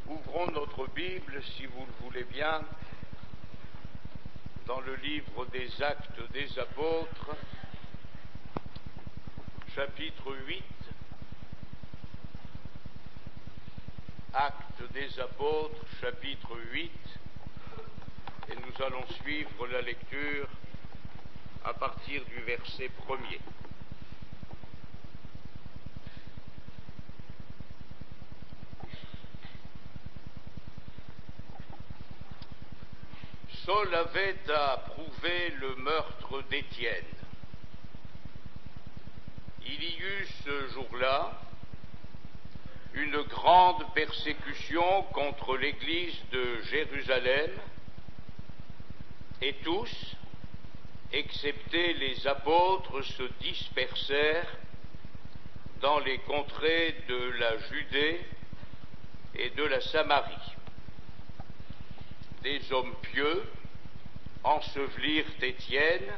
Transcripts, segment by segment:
Ouvrons notre Bible, si vous le voulez bien, dans le livre des Actes des Apôtres, chapitre 8. Actes des Apôtres, chapitre 8, et nous allons suivre la lecture à partir du verset 1er. Saul avait à prouver le meurtre d'Étienne. Il y eut ce jour-là une grande persécution contre l'Église de Jérusalem, et tous, excepté les apôtres, se dispersèrent dans les contrées de la Judée et de la Samarie. Des hommes pieux ensevelirent Étienne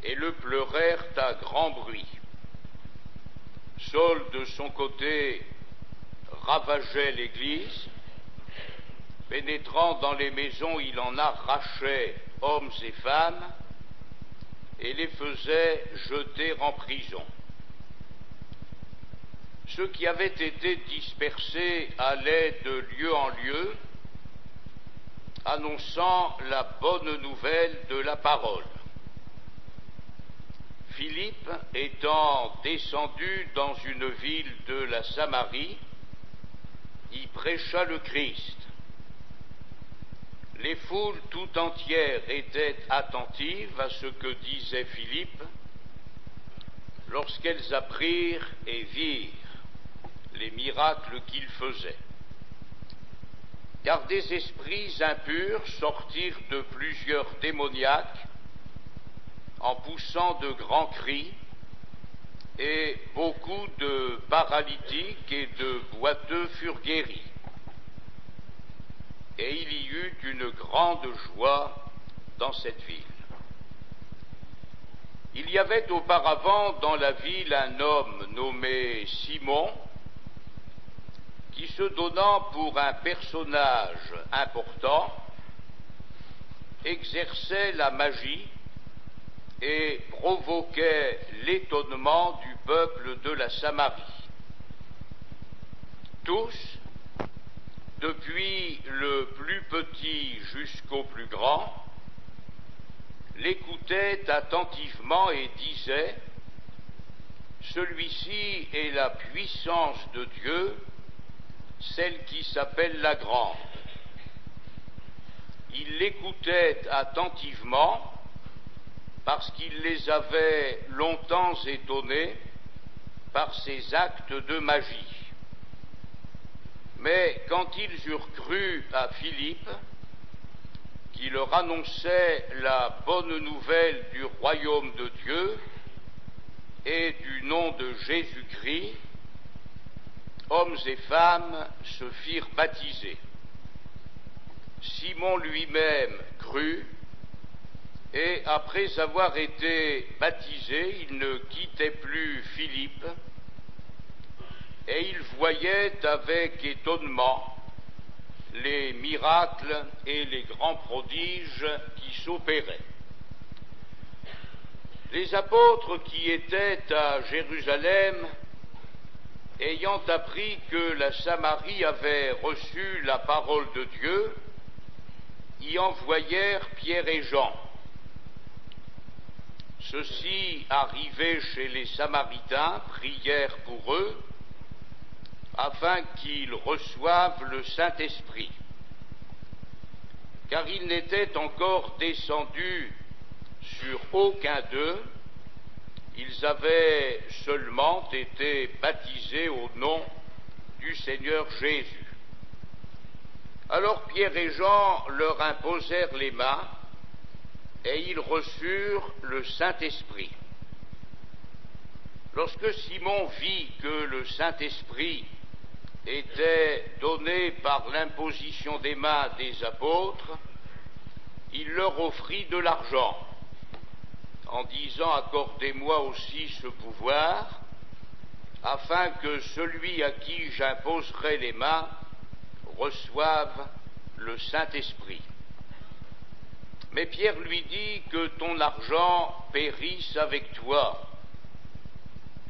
et le pleurèrent à grand bruit. Saul, de son côté, ravageait l'Église. Pénétrant dans les maisons, il en arrachait hommes et femmes et les faisait jeter en prison. Ceux qui avaient été dispersés allaient de lieu en lieu, annonçant la bonne nouvelle de la parole. Philippe, étant descendu dans une ville de la Samarie, y prêcha le Christ. Les foules tout entières étaient attentives à ce que disait Philippe lorsqu'elles apprirent et virent les miracles qu'il faisait. Car des esprits impurs sortirent de plusieurs démoniaques en poussant de grands cris, et beaucoup de paralytiques et de boiteux furent guéris. Et il y eut une grande joie dans cette ville. Il y avait auparavant dans la ville un homme nommé Simon, qui, se donnant pour un personnage important, exerçait la magie et provoquait l'étonnement du peuple de la Samarie. Tous, depuis le plus petit jusqu'au plus grand, l'écoutaient attentivement et disaient : celui-ci est la puissance de Dieu, celle qui s'appelle la grande. Ils l'écoutaient attentivement parce qu'il les avait longtemps étonnés par ses actes de magie. Mais quand ils eurent cru à Philippe, qui leur annonçait la bonne nouvelle du royaume de Dieu et du nom de Jésus-Christ, hommes et femmes se firent baptiser. Simon lui-même crut, et après avoir été baptisé, il ne quittait plus Philippe, et il voyait avec étonnement les miracles et les grands prodiges qui s'opéraient. Les apôtres qui étaient à Jérusalem, ayant appris que la Samarie avait reçu la parole de Dieu, y envoyèrent Pierre et Jean. Ceux-ci, arrivés chez les Samaritains, prièrent pour eux, afin qu'ils reçoivent le Saint-Esprit, car il n'était encore descendu sur aucun d'eux. Ils avaient seulement été baptisés au nom du Seigneur Jésus. Alors Pierre et Jean leur imposèrent les mains, et ils reçurent le Saint-Esprit. Lorsque Simon vit que le Saint-Esprit était donné par l'imposition des mains des apôtres, il leur offrit de l'argent, en disant : accordez-moi aussi ce pouvoir, afin que celui à qui j'imposerai les mains reçoivent le Saint-Esprit. Mais Pierre lui dit que ton argent périsse avec toi,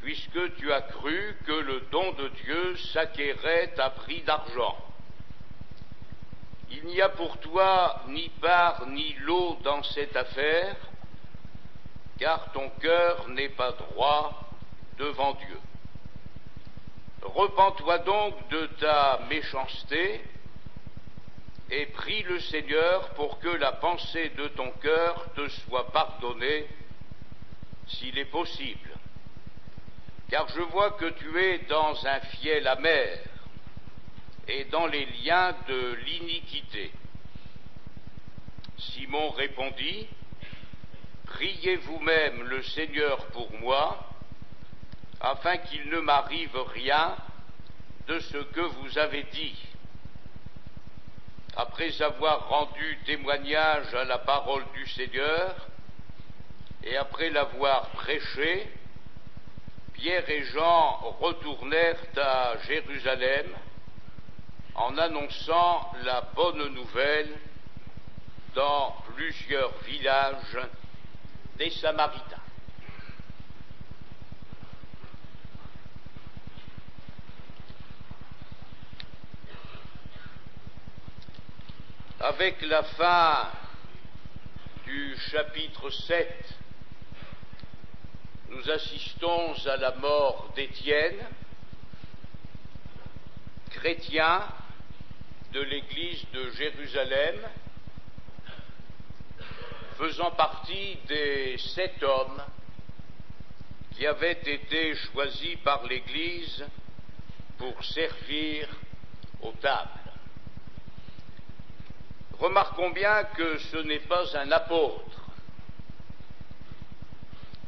puisque tu as cru que le don de Dieu s'acquérait à prix d'argent. Il n'y a pour toi ni part ni lot dans cette affaire, car ton cœur n'est pas droit devant Dieu. Repens-toi donc de ta méchanceté et prie le Seigneur pour que la pensée de ton cœur te soit pardonnée, s'il est possible. Car je vois que tu es dans un fiel amer et dans les liens de l'iniquité. Simon répondit, priez vous-même le Seigneur pour moi, afin qu'il ne m'arrive rien de ce que vous avez dit. Après avoir rendu témoignage à la parole du Seigneur, et après l'avoir prêchée, Pierre et Jean retournèrent à Jérusalem en annonçant la bonne nouvelle dans plusieurs villages des Samaritains. Avec la fin du chapitre 7, nous assistons à la mort d'Étienne, chrétien de l'église de Jérusalem, faisant partie des 7 hommes qui avaient été choisis par l'église pour servir aux tables. Remarquons bien que ce n'est pas un apôtre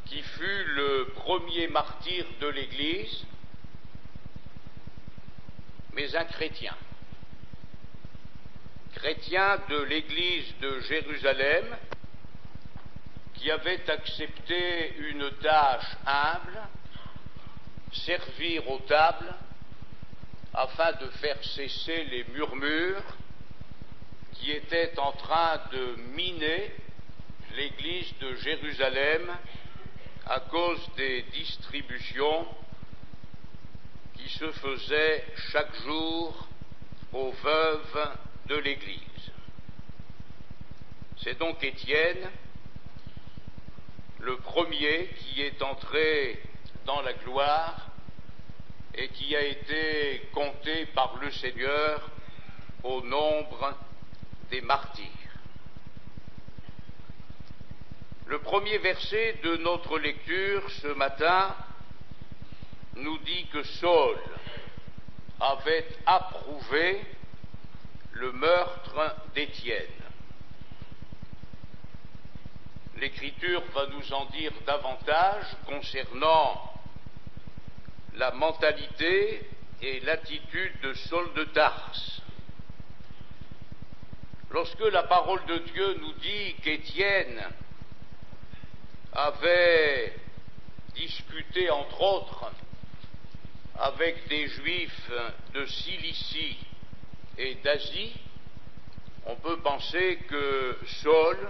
qui fut le premier martyr de l'Église, mais un chrétien. Chrétien de l'Église de Jérusalem, qui avait accepté une tâche humble, servir aux tables, afin de faire cesser les murmures qui étaient en train de miner l'Église de Jérusalem à cause des distributions qui se faisaient chaque jour aux veuves de l'Église. C'est donc Étienne, le premier qui est entré dans la gloire et qui a été compté par le Seigneur au nombre des martyrs. Le premier verset de notre lecture ce matin nous dit que Saul avait approuvé le meurtre d'Étienne. L'Écriture va nous en dire davantage concernant la mentalité et l'attitude de Saul de Tarse. Lorsque la parole de Dieu nous dit qu'Étienne avait discuté, entre autres, avec des Juifs de Cilicie et d'Asie, on peut penser que Saul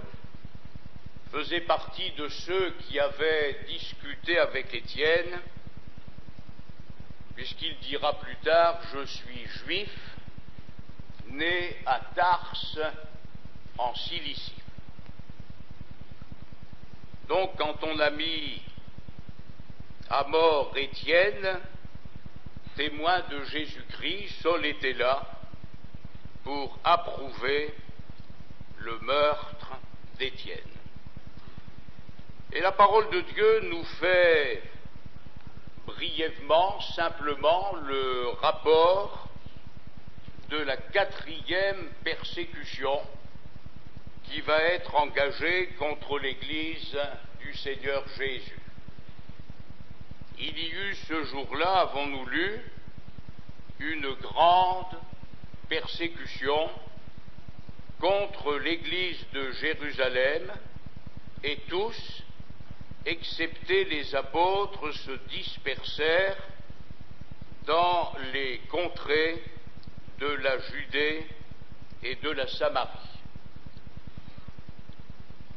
faisait partie de ceux qui avaient discuté avec Étienne, puisqu'il dira plus tard « Je suis juif, né à Tarse, en Cilicie ». Donc, quand on a mis à mort Étienne, témoin de Jésus-Christ, Saul était là pour approuver le meurtre d'Étienne. Et la parole de Dieu nous fait brièvement, simplement, le rapport de la 4e persécution qui va être engagée contre l'Église du Seigneur Jésus. Il y eut ce jour-là, avons-nous lu, une grande persécution contre l'Église de Jérusalem, et tous, excepté les apôtres, se dispersèrent dans les contrées de la Judée et de la Samarie.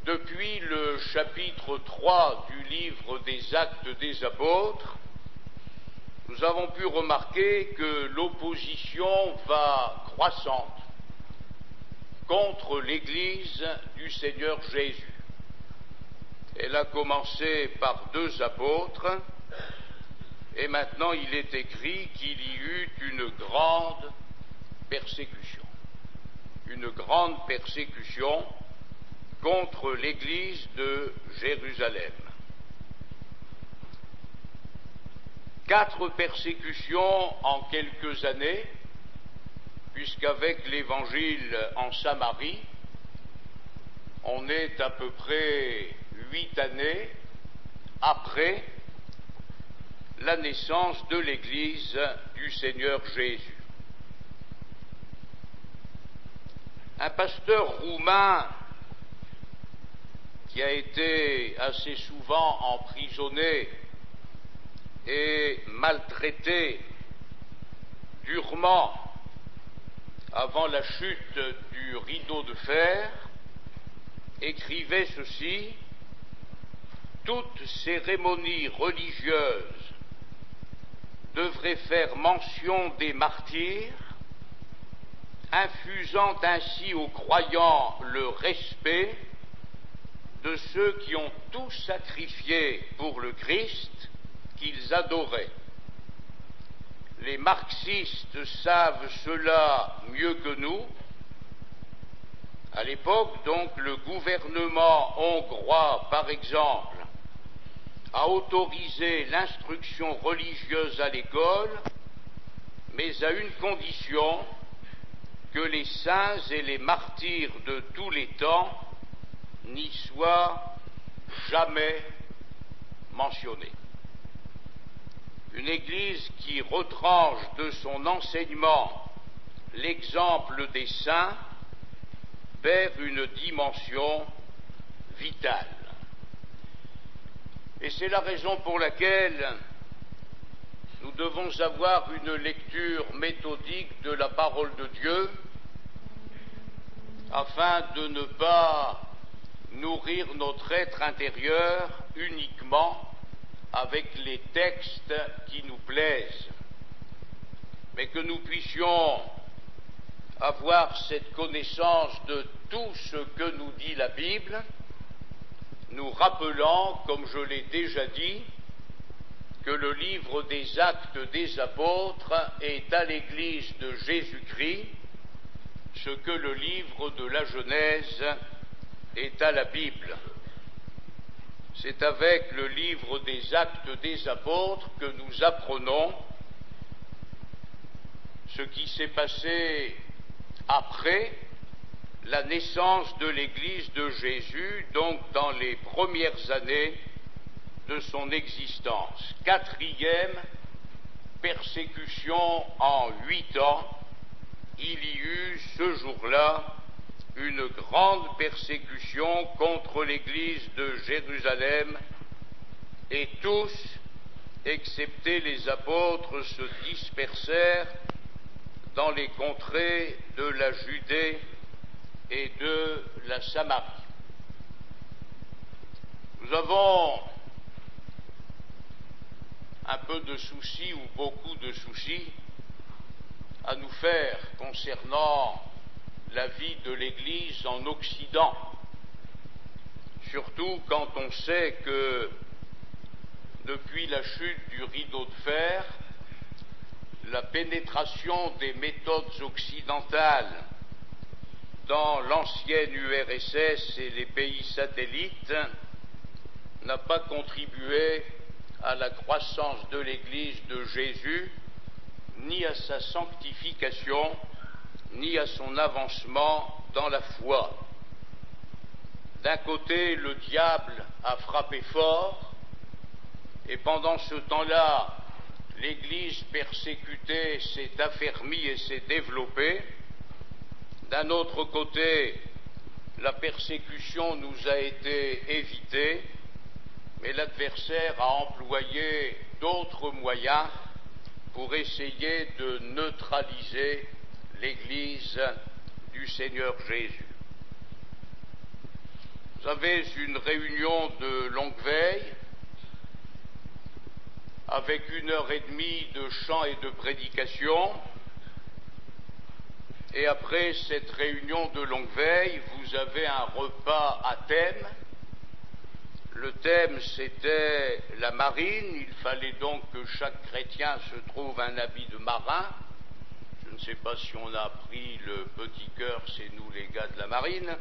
Depuis le chapitre 3 du livre des Actes des Apôtres, nous avons pu remarquer que l'opposition va croissante contre l'Église du Seigneur Jésus. Elle a commencé par 2 apôtres, et maintenant il est écrit qu'il y eut une grande persécution contre l'Église de Jérusalem. 4 persécutions en quelques années, puisqu'avec l'Évangile en Samarie, on est à peu près 8 années après la naissance de l'Église du Seigneur Jésus. Un pasteur roumain qui a été assez souvent emprisonné et maltraité durement avant la chute du rideau de fer, écrivait ceci: toute cérémonie religieuse devrait faire mention des martyrs, infusant ainsi aux croyants le respect de ceux qui ont tout sacrifié pour le Christ qu'ils adoraient. Les marxistes savent cela mieux que nous. À l'époque, donc, le gouvernement hongrois, par exemple, a autorisé l'instruction religieuse à l'école, mais à une condition: que les saints et les martyrs de tous les temps n'y soient jamais mentionnés. Une Église qui retranche de son enseignement l'exemple des saints perd une dimension vitale. Et c'est la raison pour laquelle nous devons avoir une lecture méthodique de la parole de Dieu, afin de ne pas nourrir notre être intérieur uniquement avec les textes qui nous plaisent, mais que nous puissions avoir cette connaissance de tout ce que nous dit la Bible, nous rappelant, comme je l'ai déjà dit, que le livre des Actes des Apôtres est à l'Église de Jésus-Christ ce que le livre de la Genèse est à la Bible. C'est avec le livre des Actes des Apôtres que nous apprenons ce qui s'est passé après la naissance de l'Église de Jésus, donc dans les premières années de son existence. 4e persécution en 8 ans. Il y eut ce jour-là une grande persécution contre l'Église de Jérusalem, et tous, excepté les apôtres, se dispersèrent dans les contrées de la Judée et de la Samarie. Nous avons un peu de soucis, ou beaucoup de soucis, à nous faire concernant la vie de l'Église en Occident, surtout quand on sait que depuis la chute du rideau de fer, la pénétration des méthodes occidentales dans l'ancienne URSS et les pays satellites n'a pas contribué à la croissance de l'Église de Jésus, ni à sa sanctification, ni à son avancement dans la foi. D'un côté, le diable a frappé fort, et pendant ce temps-là, l'Église persécutée s'est affermie et s'est développée. D'un autre côté, la persécution nous a été évitée, mais l'adversaire a employé d'autres moyens pour essayer de neutraliser l'Église du Seigneur Jésus. Vous avez une réunion de longue veille avec 1h30 de chant et de prédication, et après cette réunion de longue veille, vous avez un repas à thème. Le thème, c'était la marine. Il fallait donc que chaque chrétien se trouve un habit de marin. Je ne sais pas si on a appris le petit cœur, c'est nous les gars de la marine.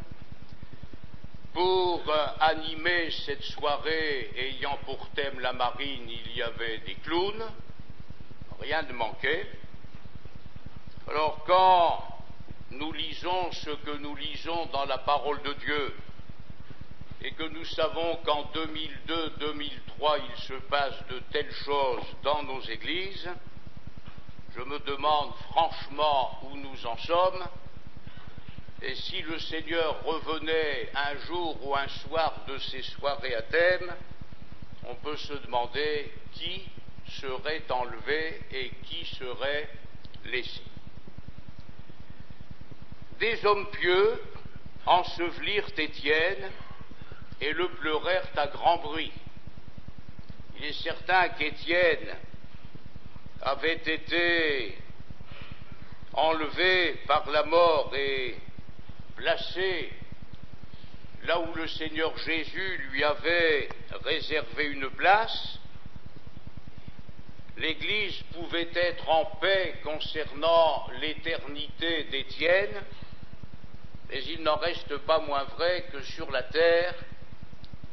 Pour animer cette soirée ayant pour thème la marine, il y avait des clowns, rien ne manquait. Alors quand nous lisons ce que nous lisons dans la parole de Dieu, et que nous savons qu'en 2002-2003 il se passe de telles choses dans nos églises, je me demande franchement où nous en sommes. Et si le Seigneur revenait un jour ou un soir de ces soirées à thème, on peut se demander qui serait enlevé et qui serait laissé. Des hommes pieux ensevelirent Étienne et le pleurèrent à grand bruit. Il est certain qu'Étienne avait été enlevé par la mort et placé là où le Seigneur Jésus lui avait réservé une place. L'Église pouvait être en paix concernant l'éternité d'Étienne, mais il n'en reste pas moins vrai que sur la terre,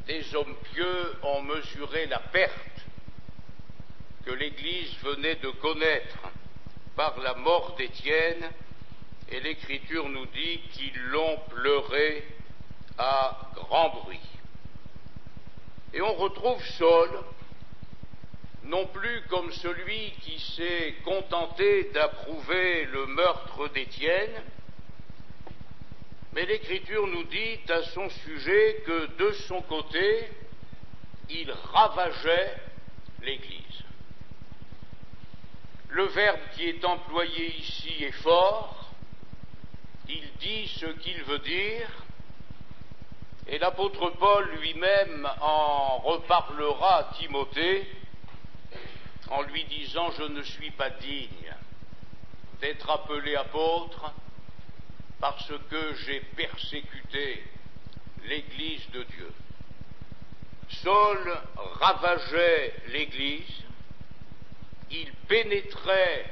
des hommes pieux ont mesuré la perte que l'Église venait de connaître par la mort d'Étienne, et l'Écriture nous dit qu'ils l'ont pleuré à grand bruit. Et on retrouve Saul, non plus comme celui qui s'est contenté d'approuver le meurtre d'Étienne, mais l'Écriture nous dit à son sujet que de son côté, il ravageait l'Église. Le verbe qui est employé ici est fort. Il dit ce qu'il veut dire, et l'apôtre Paul lui-même en reparlera à Timothée en lui disant « Je ne suis pas digne d'être appelé apôtre parce que j'ai persécuté l'Église de Dieu. » Saul ravageait l'Église, il pénétrait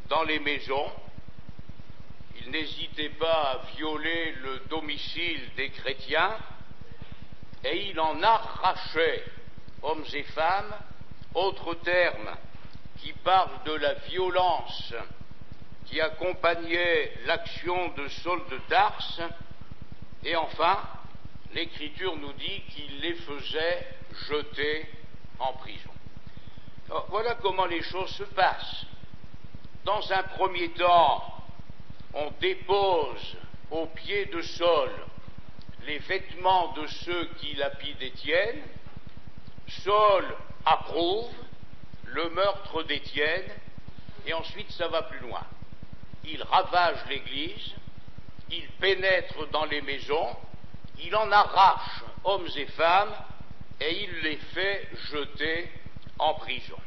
dans les maisons, il n'hésitait pas à violer le domicile des chrétiens, et il en arrachait hommes et femmes, autre terme qui parle de la violence qui accompagnait l'action de Saul de Tarse, et enfin, l'Écriture nous dit qu'il les faisait jeter en prison. Alors, voilà comment les choses se passent. Dans un premier temps, on dépose aux pieds de Saul les vêtements de ceux qui lapident Étienne. Saul approuve le meurtre d'Étienne, et ensuite ça va plus loin. Il ravage l'Église, il pénètre dans les maisons, il en arrache hommes et femmes, et il les fait jeter en prison.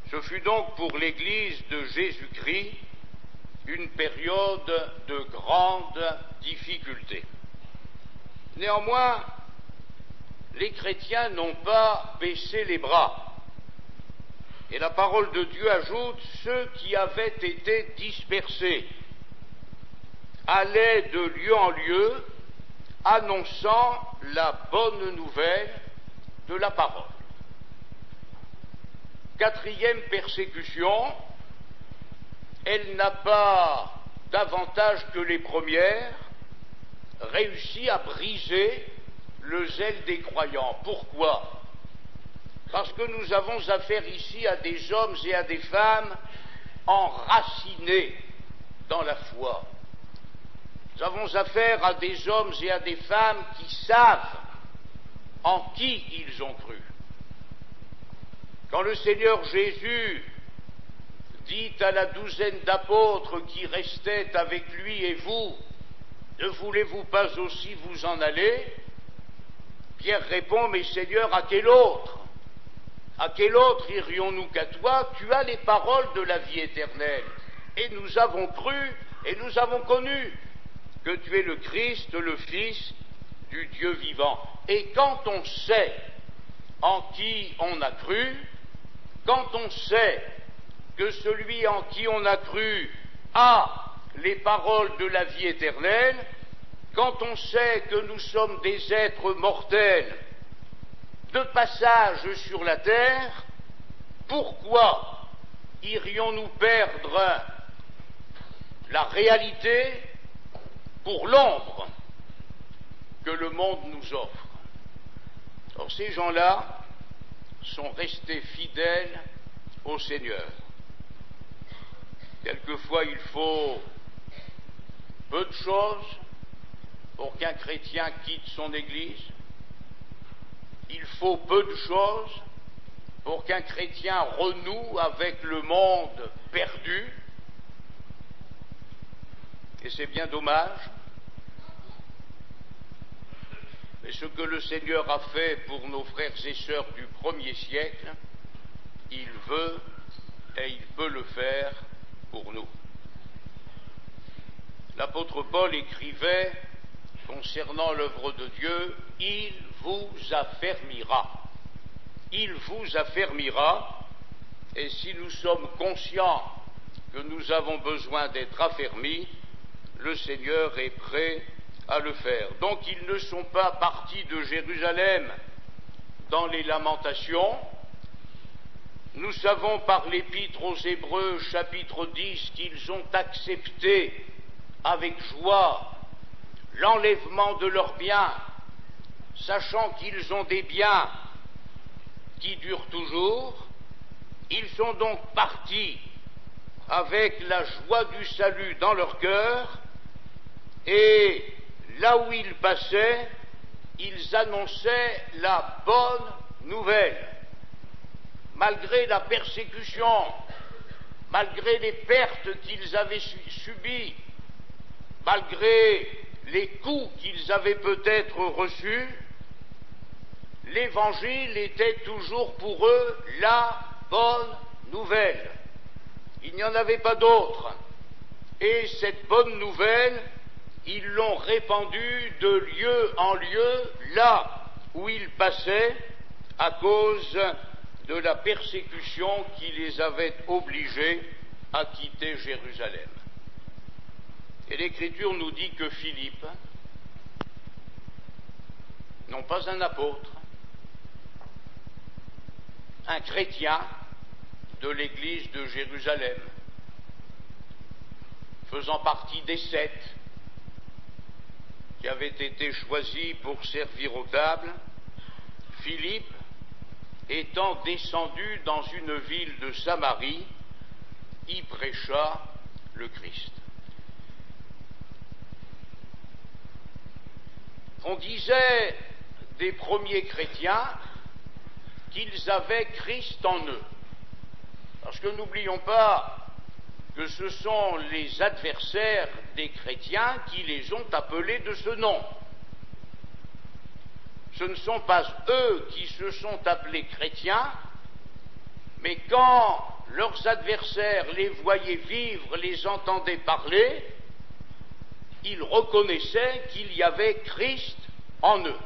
Ce fut donc pour l'Église de Jésus-Christ une période de grande difficulté. Néanmoins, les chrétiens n'ont pas baissé les bras. Et la parole de Dieu ajoute, ceux qui avaient été dispersés allaient de lieu en lieu, annonçant la bonne nouvelle de la parole. Quatrième persécution, elle n'a pas, davantage que les premières, réussi à briser le zèle des croyants. Pourquoi ? Parce que nous avons affaire ici à des hommes et à des femmes enracinés dans la foi. Nous avons affaire à des hommes et à des femmes qui savent en qui ils ont cru. Quand le Seigneur Jésus dit à la douzaine d'apôtres qui restaient avec lui: et vous, ne voulez-vous pas aussi vous en aller? Pierre répond: mais Seigneur, à quel autre? À quel autre irions-nous qu'à toi? Tu as les paroles de la vie éternelle. Et nous avons cru et nous avons connu que tu es le Christ, le Fils du Dieu vivant. Et quand on sait en qui on a cru, quand on sait que celui en qui on a cru a les paroles de la vie éternelle, quand on sait que nous sommes des êtres mortels de passage sur la terre, pourquoi irions-nous perdre la réalité pour l'ombre que le monde nous offre? Or, ces gens-là sont restés fidèles au Seigneur. Quelquefois, il faut peu de choses pour qu'un chrétien quitte son Église. Il faut peu de choses pour qu'un chrétien renoue avec le monde perdu. Et c'est bien dommage. Mais ce que le Seigneur a fait pour nos frères et sœurs du premier siècle, il veut et il peut le faire pour nous. L'apôtre Paul écrivait concernant l'œuvre de Dieu: il vous affermira. Il vous affermira. Et si nous sommes conscients que nous avons besoin d'être affermis, le Seigneur est prêt à le faire. Donc ils ne sont pas partis de Jérusalem dans les lamentations. Nous savons par l'Épître aux Hébreux, chapitre 10, qu'ils ont accepté avec joie l'enlèvement de leurs biens, sachant qu'ils ont des biens qui durent toujours. Ils sont donc partis avec la joie du salut dans leur cœur, et là où ils passaient, ils annonçaient la bonne nouvelle. Malgré la persécution, malgré les pertes qu'ils avaient subies, malgré les coups qu'ils avaient peut-être reçus, l'Évangile était toujours pour eux la bonne nouvelle. Il n'y en avait pas d'autre. Et cette bonne nouvelle, ils l'ont répandue de lieu en lieu, là où ils passaient, à cause de la persécution qui les avait obligés à quitter Jérusalem. Et l'Écriture nous dit que Philippe, non pas un apôtre, un chrétien de l'Église de Jérusalem, faisant partie des 7 qui avaient été choisis pour servir aux tables, Philippe, étant descendu dans une ville de Samarie, y prêcha le Christ. On disait des premiers chrétiens qu'ils avaient Christ en eux. Parce que n'oublions pas que ce sont les adversaires des chrétiens qui les ont appelés de ce nom. Ce ne sont pas eux qui se sont appelés chrétiens, mais quand leurs adversaires les voyaient vivre, les entendaient parler, ils reconnaissaient qu'il y avait Christ en eux.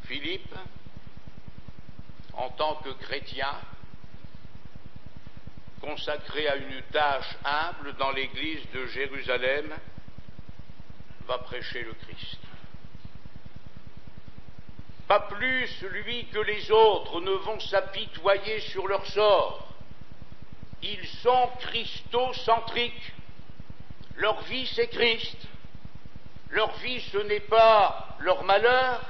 Philippe, en tant que chrétien, consacré à une tâche humble dans l'église de Jérusalem, va prêcher le Christ. Pas plus lui que les autres ne vont s'apitoyer sur leur sort. Ils sont christocentriques. Leur vie, c'est Christ. Leur vie, ce n'est pas leur malheur.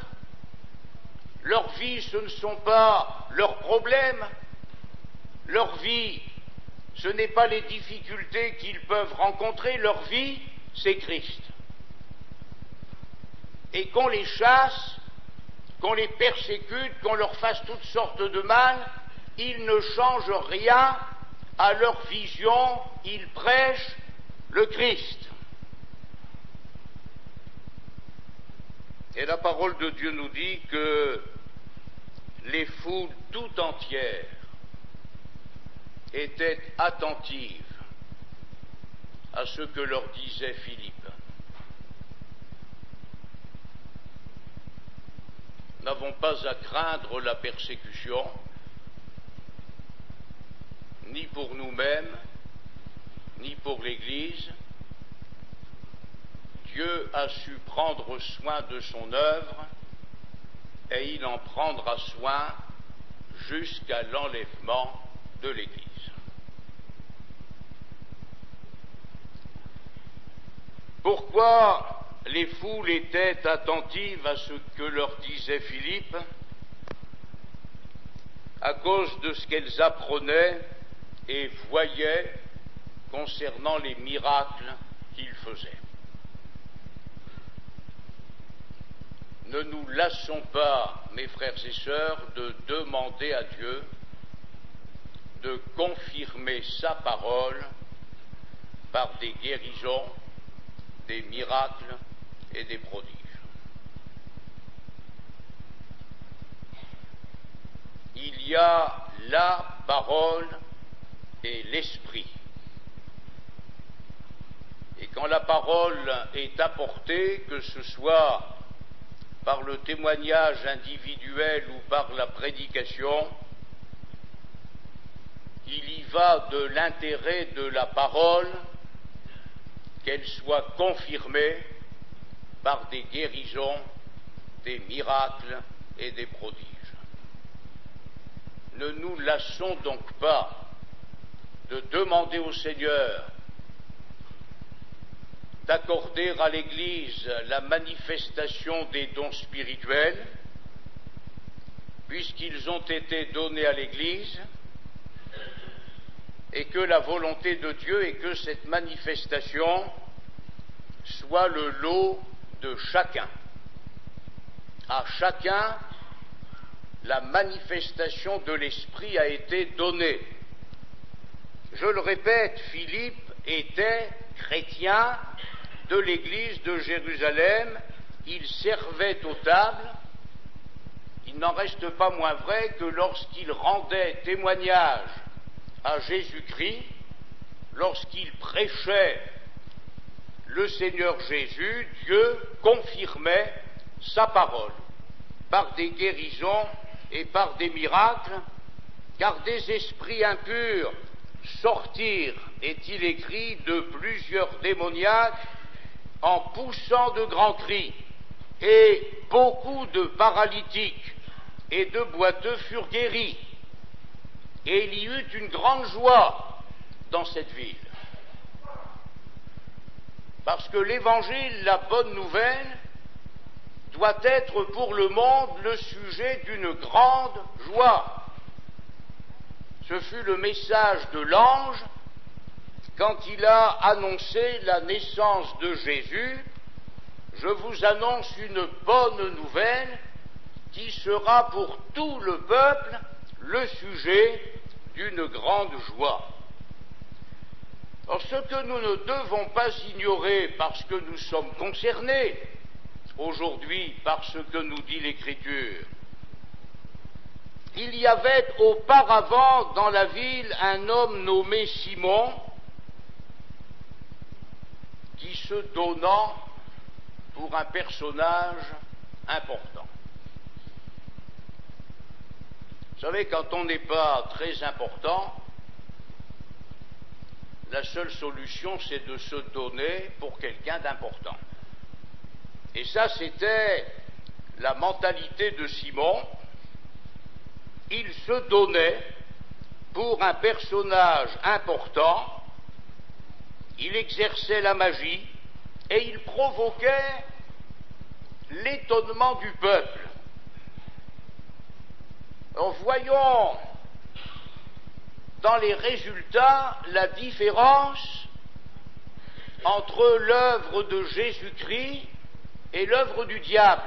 Leur vie, ce ne sont pas leurs problèmes. Leur vie, ce n'est pas les difficultés qu'ils peuvent rencontrer. Leur vie, c'est Christ. Et qu'on les chasse qu'on les persécute, qu'on leur fasse toutes sortes de mal, ils ne changent rien à leur vision, ils prêchent le Christ. Et la parole de Dieu nous dit que les foules tout entières étaient attentives à ce que leur disait Philippe. Nous n'avons pas à craindre la persécution, ni pour nous-mêmes, ni pour l'Église. Dieu a su prendre soin de son œuvre et il en prendra soin jusqu'à l'enlèvement de l'Église. Pourquoi les foules étaient attentives à ce que leur disait Philippe? À cause de ce qu'elles apprenaient et voyaient concernant les miracles qu'il faisait. Ne nous lassons pas, mes frères et sœurs, de demander à Dieu de confirmer sa parole par des guérisons, des miracles et des prodiges. Il y a la parole et l'esprit. Et quand la parole est apportée, que ce soit par le témoignage individuel ou par la prédication, il y va de l'intérêt de la parole qu'elle soit confirmée par des guérisons, des miracles et des prodiges. Ne nous lassons donc pas de demander au Seigneur d'accorder à l'Église la manifestation des dons spirituels, puisqu'ils ont été donnés à l'Église, et que la volonté de Dieu est que cette manifestation soit le lot de chacun. À chacun, la manifestation de l'Esprit a été donnée. Je le répète, Philippe était chrétien de l'Église de Jérusalem, il servait aux tables. Il n'en reste pas moins vrai que lorsqu'il rendait témoignage à Jésus-Christ, lorsqu'il prêchait le Seigneur Jésus, Dieu confirmait sa parole par des guérisons et par des miracles, car des esprits impurs sortirent, est-il écrit, de plusieurs démoniaques en poussant de grands cris, et beaucoup de paralytiques et de boiteux furent guéris, et il y eut une grande joie dans cette ville. Parce que l'Évangile, la bonne nouvelle, doit être pour le monde le sujet d'une grande joie. Ce fut le message de l'ange quand il a annoncé la naissance de Jésus. Je vous annonce une bonne nouvelle qui sera pour tout le peuple le sujet d'une grande joie. Or, ce que nous ne devons pas ignorer, parce que nous sommes concernés aujourd'hui par ce que nous dit l'Écriture, il y avait auparavant dans la ville un homme nommé Simon, qui se donnant pour un personnage important. Vous savez, quand on n'est pas très important, la seule solution, c'est de se donner pour quelqu'un d'important. Et ça, c'était la mentalité de Simon. Il se donnait pour un personnage important, il exerçait la magie et il provoquait l'étonnement du peuple. Alors, voyons dans les résultats la différence entre l'œuvre de Jésus-Christ et l'œuvre du diable.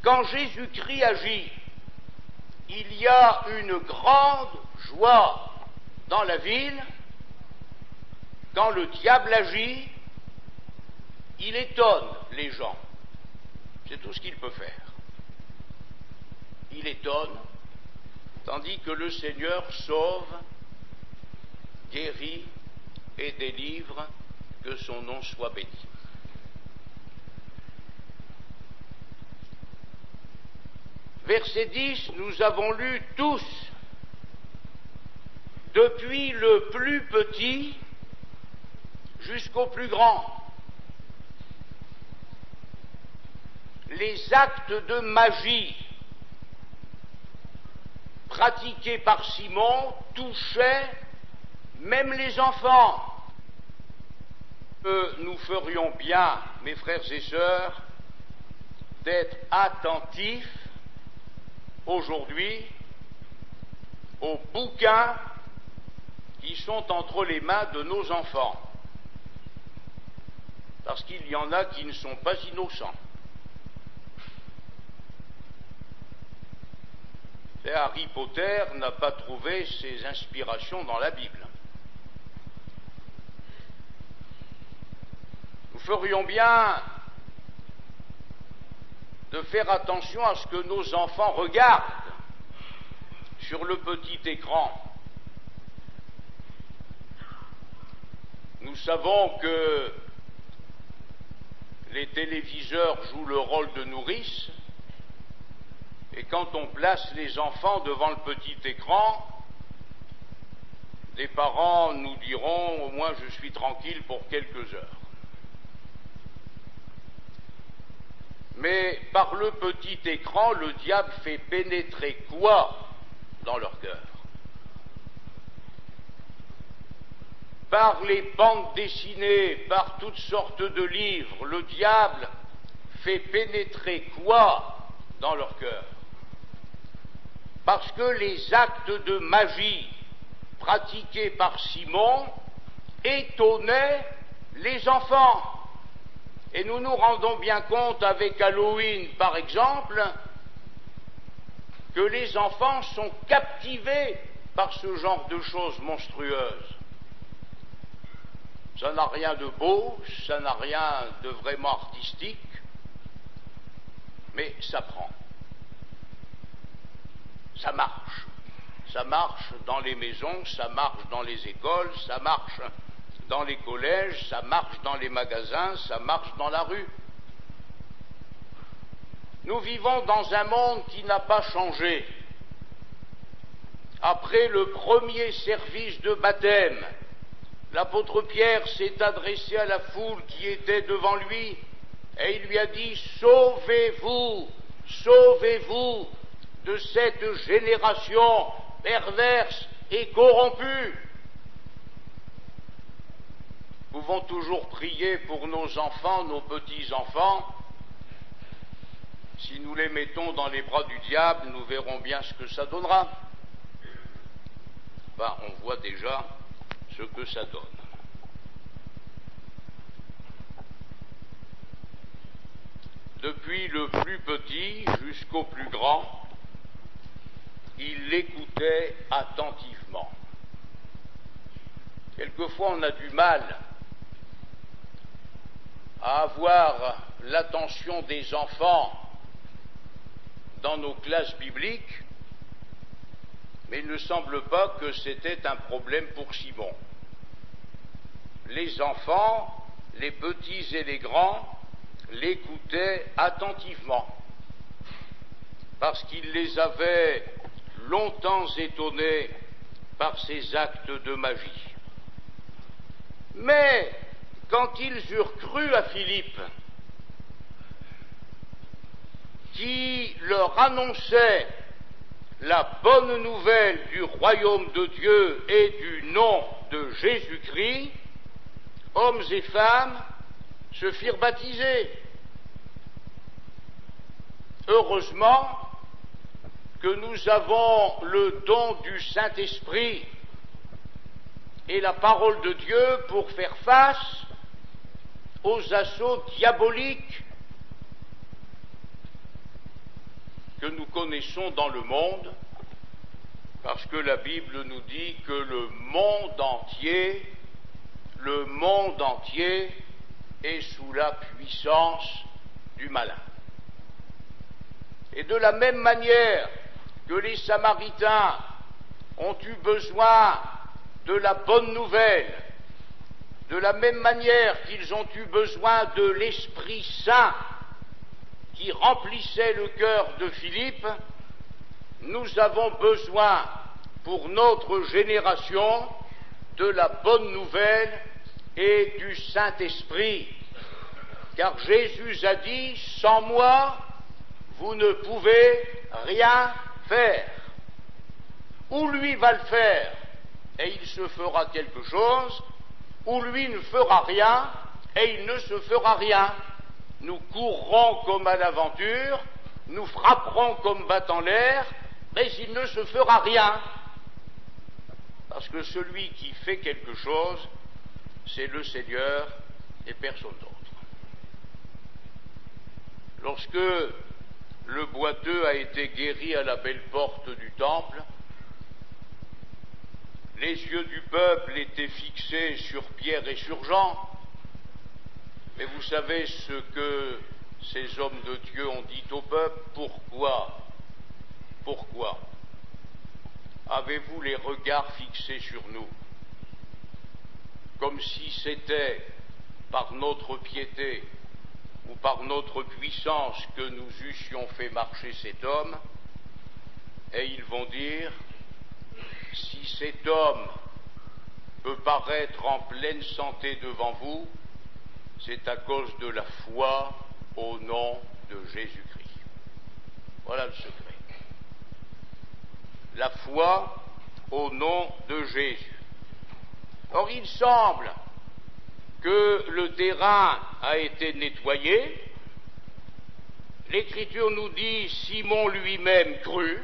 quand Jésus-Christ agit, il y a une grande joie dans la ville. Quand le diable agit, il étonne les gens. C'est tout ce qu'il peut faire. Il étonne, tandis que le Seigneur sauve, guérit et délivre, que son nom soit béni. Verset 10, nous avons lu tous, depuis le plus petit jusqu'au plus grand, les actes de magie pratiqués par Simon touchaient même les enfants. Nous ferions bien, mes frères et sœurs, d'être attentifs aujourd'hui aux bouquins qui sont entre les mains de nos enfants, parce qu'il y en a qui ne sont pas innocents. Et Harry Potter n'a pas trouvé ses inspirations dans la Bible. Nous ferions bien de faire attention à ce que nos enfants regardent sur le petit écran. Nous savons que les téléviseurs jouent le rôle de nourrice, et quand on place les enfants devant le petit écran, les parents nous diront « au moins je suis tranquille pour quelques heures ». Mais par le petit écran, le diable fait pénétrer quoi dans leur cœur? Par les bandes dessinées, par toutes sortes de livres, le diable fait pénétrer quoi dans leur cœur? Parce que les actes de magie pratiqués par Simon étonnaient les enfants. Et nous nous rendons bien compte avec Halloween, par exemple, que les enfants sont captivés par ce genre de choses monstrueuses. Ça n'a rien de beau, ça n'a rien de vraiment artistique, mais ça prend. Ça marche. Ça marche dans les maisons, ça marche dans les écoles, ça marche dans les collèges, ça marche dans les magasins, ça marche dans la rue. Nous vivons dans un monde qui n'a pas changé. Après le premier service de baptême, l'apôtre Pierre s'est adressé à la foule qui était devant lui et il lui a dit « Sauvez-vous, sauvez-vous de cette génération perverse et corrompue ». Nous pouvons toujours prier pour nos enfants, nos petits-enfants. Si nous les mettons dans les bras du diable, nous verrons bien ce que ça donnera. Ben, on voit déjà ce que ça donne. Depuis le plus petit jusqu'au plus grand, il l'écoutait attentivement. Quelquefois, on a du mal à avoir l'attention des enfants dans nos classes bibliques, mais il ne semble pas que c'était un problème pour Simon. Les enfants, les petits et les grands, l'écoutaient attentivement, parce qu'il les avait longtemps étonnés par ses actes de magie. Mais quand ils eurent cru à Philippe, qui leur annonçait la bonne nouvelle du royaume de Dieu et du nom de Jésus-Christ, hommes et femmes se firent baptiser. Heureusement que nous avons le don du Saint-Esprit et la parole de Dieu pour faire face aux assauts diaboliques. que nous connaissons dans le monde, parce que la Bible nous dit que le monde entier est sous la puissance du malin. Et de la même manière que les Samaritains ont eu besoin de la bonne nouvelle, de la même manière qu'ils ont eu besoin de l'Esprit Saint qui remplissait le cœur de Philippe, nous avons besoin pour notre génération de la bonne nouvelle et du Saint-Esprit. Car Jésus a dit, sans moi, vous ne pouvez rien faire. Ou lui va le faire et il se fera quelque chose, ou lui ne fera rien et il ne se fera rien. Nous courrons comme à l'aventure, nous frapperons comme battant l'air, mais il ne se fera rien. Parce que celui qui fait quelque chose, c'est le Seigneur et personne d'autre. Lorsque le boiteux a été guéri à la belle porte du temple, les yeux du peuple étaient fixés sur Pierre et sur Jean. Mais vous savez ce que ces hommes de Dieu ont dit au peuple? Pourquoi avez-vous les regards fixés sur nous? Comme si c'était par notre piété ou par notre puissance que nous eussions fait marcher cet homme, et ils vont dire, si cet homme peut paraître en pleine santé devant vous, c'est à cause de la foi au nom de Jésus-Christ. Voilà le secret. La foi au nom de Jésus. Or, il semble que le terrain a été nettoyé. L'Écriture nous dit, Simon lui-même crut,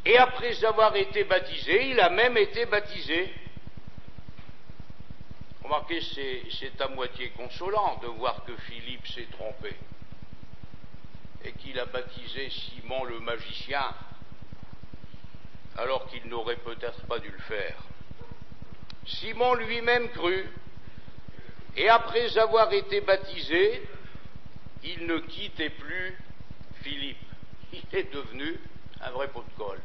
et après avoir été baptisé, il a même été baptisé. Remarquez, c'est à moitié consolant de voir que Philippe s'est trompé et qu'il a baptisé Simon le magicien, alors qu'il n'aurait peut-être pas dû le faire. Simon lui-même crut, et après avoir été baptisé, il ne quittait plus Philippe. Il est devenu un vrai pot de colle.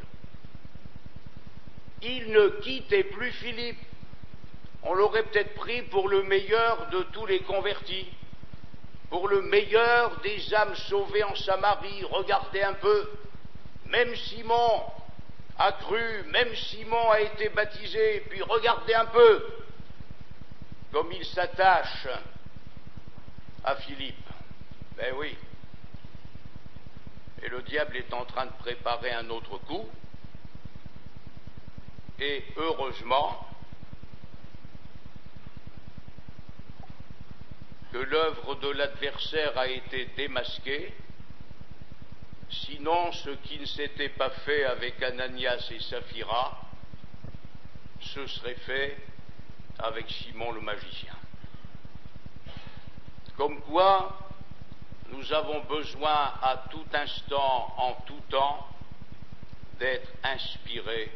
Il ne quittait plus Philippe. On l'aurait peut-être pris pour le meilleur de tous les convertis, pour le meilleur des âmes sauvées en Samarie. Regardez un peu, même Simon a cru, même Simon a été baptisé, et puis regardez un peu comme il s'attache à Philippe. Ben oui. Et le diable est en train de préparer un autre coup, et heureusement que l'œuvre de l'adversaire a été démasquée, sinon ce qui ne s'était pas fait avec Ananias et Saphira, ce serait fait avec Simon le magicien. Comme quoi, nous avons besoin à tout instant, en tout temps, d'être inspirés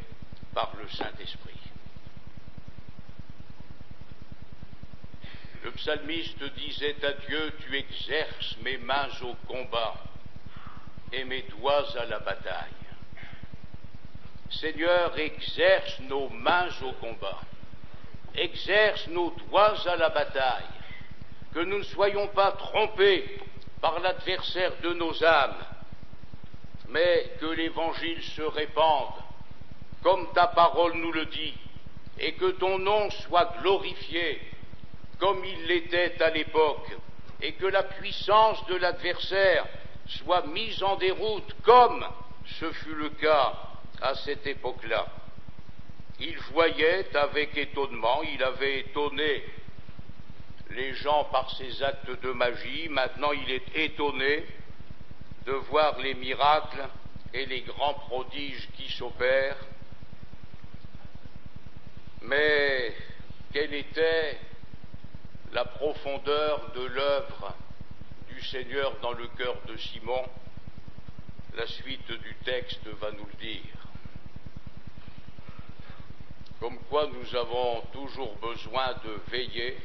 par le Saint-Esprit. Le psalmiste disait à Dieu, tu exerces mes mains au combat et mes doigts à la bataille. Seigneur, exerce nos mains au combat, exerce nos doigts à la bataille, que nous ne soyons pas trompés par l'adversaire de nos âmes, mais que l'Évangile se répande, comme ta parole nous le dit, et que ton nom soit glorifié, comme il l'était à l'époque, et que la puissance de l'adversaire soit mise en déroute, comme ce fut le cas à cette époque-là. Il voyait avec étonnement, il avait étonné les gens par ses actes de magie, maintenant il est étonné de voir les miracles et les grands prodiges qui s'opèrent. Mais quelle était la profondeur de l'œuvre du Seigneur dans le cœur de Simon? La suite du texte va nous le dire. Comme quoi nous avons toujours besoin de veiller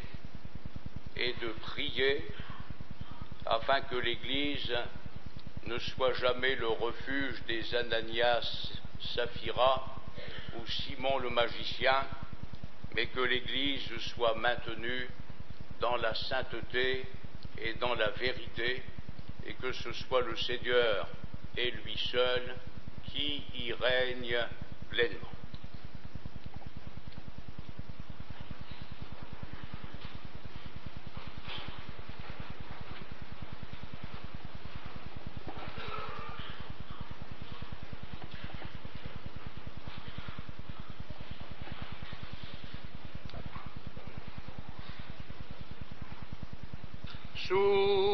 et de prier afin que l'Église ne soit jamais le refuge des Ananias, Saphira ou Simon le magicien, mais que l'Église soit maintenue dans la sainteté et dans la vérité, et que ce soit le Seigneur et lui seul qui y règne pleinement. Sous